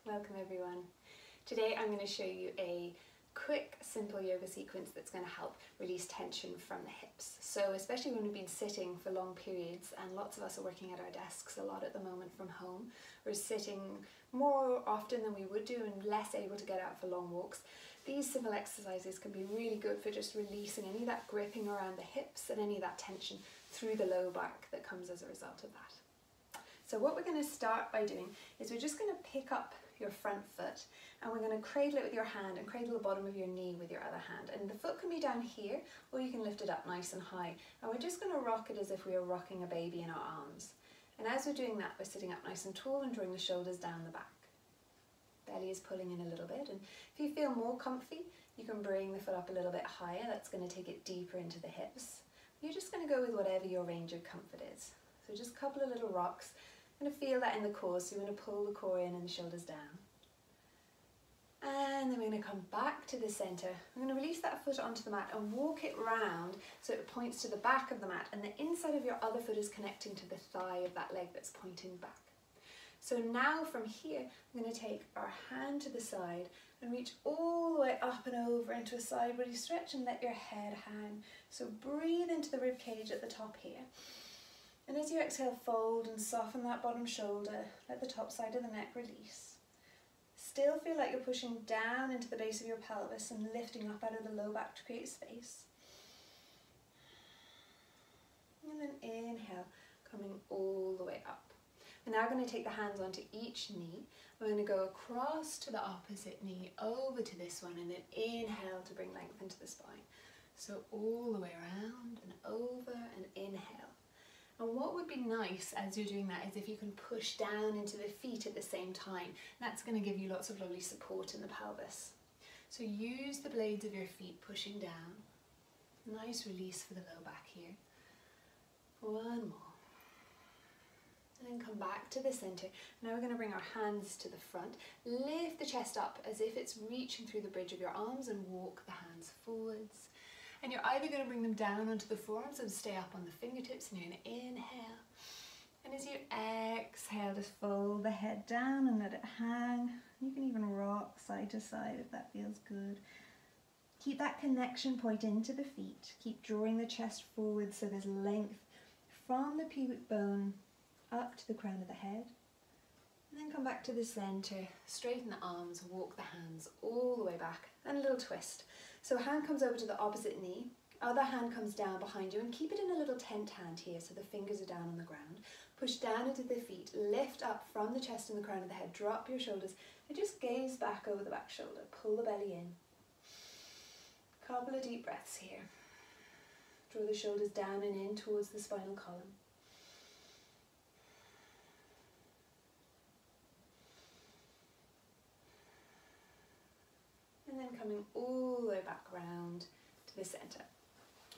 Welcome everyone. Today I'm going to show you a quick, simple yoga sequence that's going to help release tension from the hips. So especially when we've been sitting for long periods, and lots of us are working at our desks a lot at the moment from home, we're sitting more often than we would do and less able to get out for long walks. These simple exercises can be really good for just releasing any of that gripping around the hips and any of that tension through the low back that comes as a result of that. So what we're going to start by doing is we're just going to pick up your front foot and we're going to cradle it with your hand and cradle the bottom of your knee with your other hand, and the foot can be down here or you can lift it up nice and high, and we're just going to rock it as if we were rocking a baby in our arms. And as we're doing that, we're sitting up nice and tall and drawing the shoulders down the back. Belly is pulling in a little bit, and if you feel more comfy you can bring the foot up a little bit higher. That's going to take it deeper into the hips. You're just going to go with whatever your range of comfort is. So just a couple of little rocks. You're going to feel that in the core, so you're going to pull the core in and the shoulders down. And then we're going to come back to the centre. I'm going to release that foot onto the mat and walk it round so it points to the back of the mat, and the inside of your other foot is connecting to the thigh of that leg that's pointing back. So now from here, I'm going to take our hand to the side and reach all the way up and over into a side body stretch and let your head hang. So breathe into the rib cage at the top here. And as you exhale, fold and soften that bottom shoulder. Let the top side of the neck release. Still feel like you're pushing down into the base of your pelvis and lifting up out of the low back to create space. And then inhale, coming all the way up. We're now going to take the hands onto each knee. We're going to go across to the opposite knee, over to this one, and then inhale to bring length into the spine. So all the way around and over and inhale. And what would be nice as you're doing that is if you can push down into the feet at the same time. That's going to give you lots of lovely support in the pelvis. So use the blades of your feet pushing down. Nice release for the low back here. One more. And then come back to the centre. Now we're going to bring our hands to the front. Lift the chest up as if it's reaching through the bridge of your arms and walk the hands forwards. And you're either going to bring them down onto the forearms and stay up on the fingertips, and you're going to inhale. And as you exhale, just fold the head down and let it hang. You can even rock side to side if that feels good. Keep that connection point into the feet. Keep drawing the chest forward so there's length from the pubic bone up to the crown of the head. And then come back to the centre, straighten the arms, walk the hands all the way back, and a little twist. So hand comes over to the opposite knee, other hand comes down behind you, and keep it in a little tent hand here so the fingers are down on the ground. Push down into the feet, lift up from the chest and the crown of the head, drop your shoulders, and just gaze back over the back shoulder. Pull the belly in. Couple of deep breaths here. Draw the shoulders down and in towards the spinal column. And then coming all the way back round to the centre.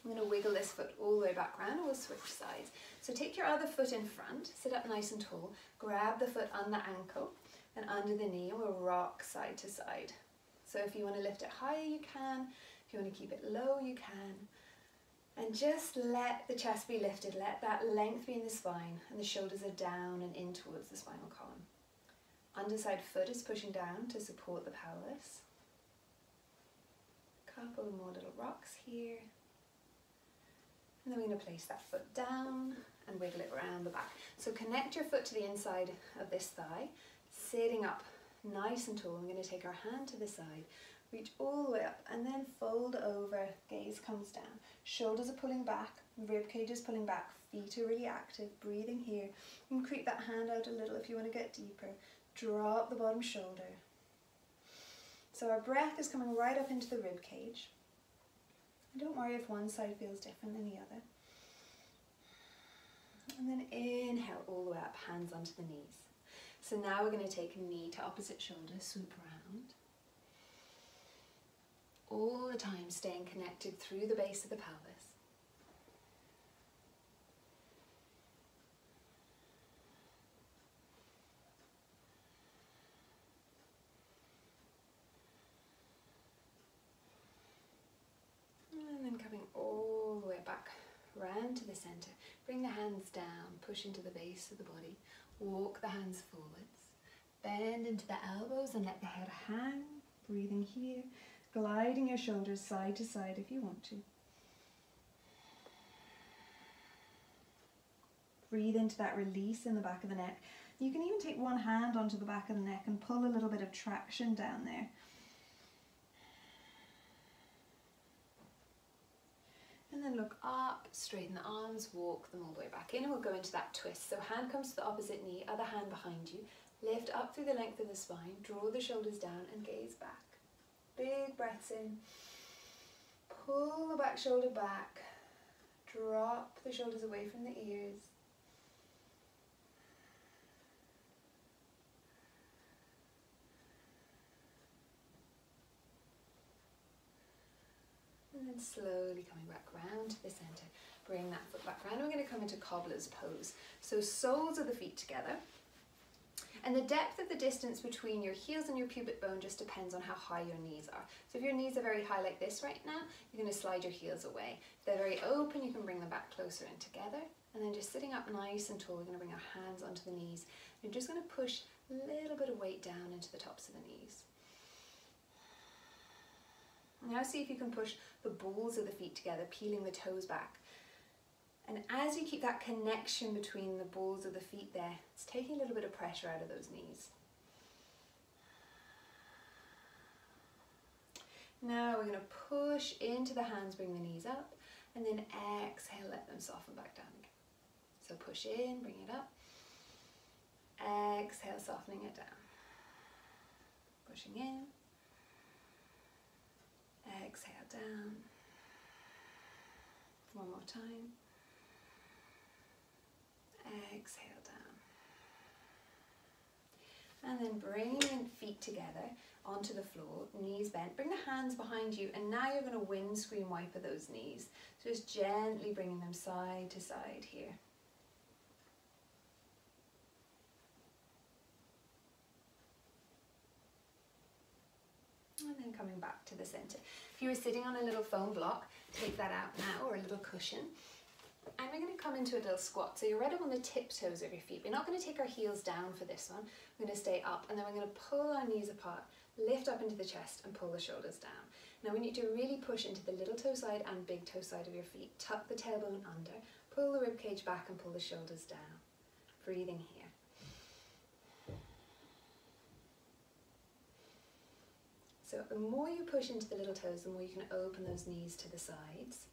I'm going to wiggle this foot all the way back round, and we'll switch sides. So take your other foot in front, sit up nice and tall, grab the foot on the ankle and under the knee, and we'll rock side to side. So if you want to lift it higher, you can. If you want to keep it low, you can. And just let the chest be lifted, let that length be in the spine, and the shoulders are down and in towards the spinal column. Underside foot is pushing down to support the pelvis. Couple more little rocks here, and then we're going to place that foot down and wiggle it around the back. So connect your foot to the inside of this thigh, sitting up nice and tall. I'm going to take our hand to the side, reach all the way up, and then fold over, gaze comes down, shoulders are pulling back, rib cage is pulling back, feet are really active, breathing here. You can creep that hand out a little if you want to get deeper. Drop the bottom shoulder. So our breath is coming right up into the rib cage. And don't worry if one side feels different than the other. And then inhale all the way up, hands onto the knees. So now we're going to take knee to opposite shoulder, swoop around. All the time staying connected through the base of the pelvis. Coming all the way back round to the centre. Bring the hands down, push into the base of the body, walk the hands forwards, Bend into the elbows and let the head hang. Breathing here. Gliding your shoulders side to side if you want to. Breathe into that release in the back of the neck. You can even take one hand onto the back of the neck and pull a little bit of traction down there. And then look up, straighten the arms, walk them all the way back in, and we'll go into that twist. So hand comes to the opposite knee, other hand behind you. Lift up through the length of the spine, draw the shoulders down and gaze back. Big breaths in. Pull the back shoulder back. Drop the shoulders away from the ears. And then slowly coming back round to the centre. Bring that foot back round. We're going to come into cobbler's pose. So soles of the feet together. And the depth of the distance between your heels and your pubic bone just depends on how high your knees are. So if your knees are very high like this right now, you're going to slide your heels away. If they're very open, you can bring them back closer in together. And then just sitting up nice and tall, we're going to bring our hands onto the knees. You're just going to push a little bit of weight down into the tops of the knees. Now see if you can push the balls of the feet together, peeling the toes back. And as you keep that connection between the balls of the feet there, it's taking a little bit of pressure out of those knees. Now we're going to push into the hands, bring the knees up, and then exhale, let them soften back down again. So push in, bring it up. Exhale, softening it down. Pushing in. Exhale down. One more time. Exhale down. And then bring the feet together onto the floor, knees bent. Bring the hands behind you, and now you're going to windscreen wiper those knees. So just gently bringing them side to side here. And then coming back to the center. If you were sitting on a little foam block, take that out now, or a little cushion. And we're going to come into a little squat. So you're right up on the tiptoes of your feet. We're not going to take our heels down for this one. We're going to stay up, and then we're going to pull our knees apart, lift up into the chest and pull the shoulders down. Now we need to really push into the little toe side and big toe side of your feet. Tuck the tailbone under, pull the rib cage back and pull the shoulders down. Breathing here. So the more you push into the little toes, the more you can open those knees to the sides.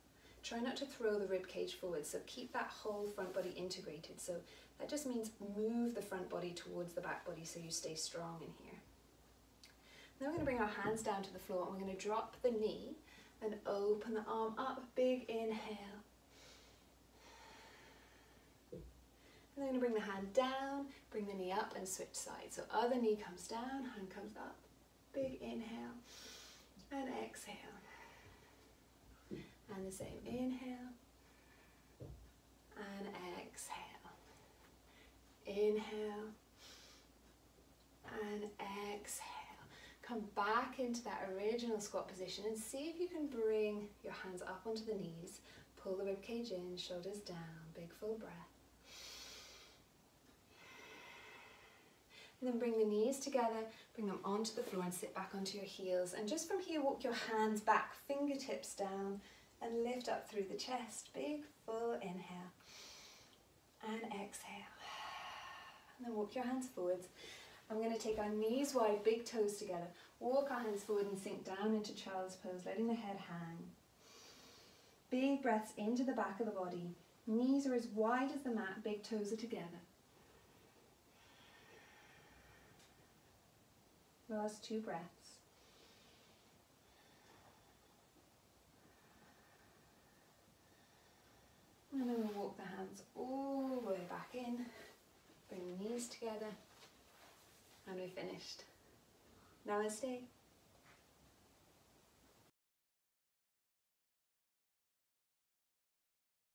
Try not to throw the rib cage forward, so keep that whole front body integrated. So that just means move the front body towards the back body so you stay strong in here. Now we're going to bring our hands down to the floor, and we're going to drop the knee and open the arm up. Big inhale. And then we're going to bring the hand down, bring the knee up and switch sides. So other knee comes down, hand comes up. Big inhale and exhale. And the same, inhale and exhale. Inhale and exhale. Come back into that original squat position and see if you can bring your hands up onto the knees. Pull the rib cage in, shoulders down, big full breath. And then bring the knees together, bring them onto the floor and sit back onto your heels. And just from here, walk your hands back, fingertips down, and lift up through the chest. Big, full inhale. And exhale. And then walk your hands forwards. I'm going to take our knees wide, big toes together. Walk our hands forward and sink down into child's pose, letting the head hang. Big breaths into the back of the body. Knees are as wide as the mat, big toes are together. Last 2 breaths. And then we'll walk the hands all the way back in. Bring the knees together. And we're finished. Namaste.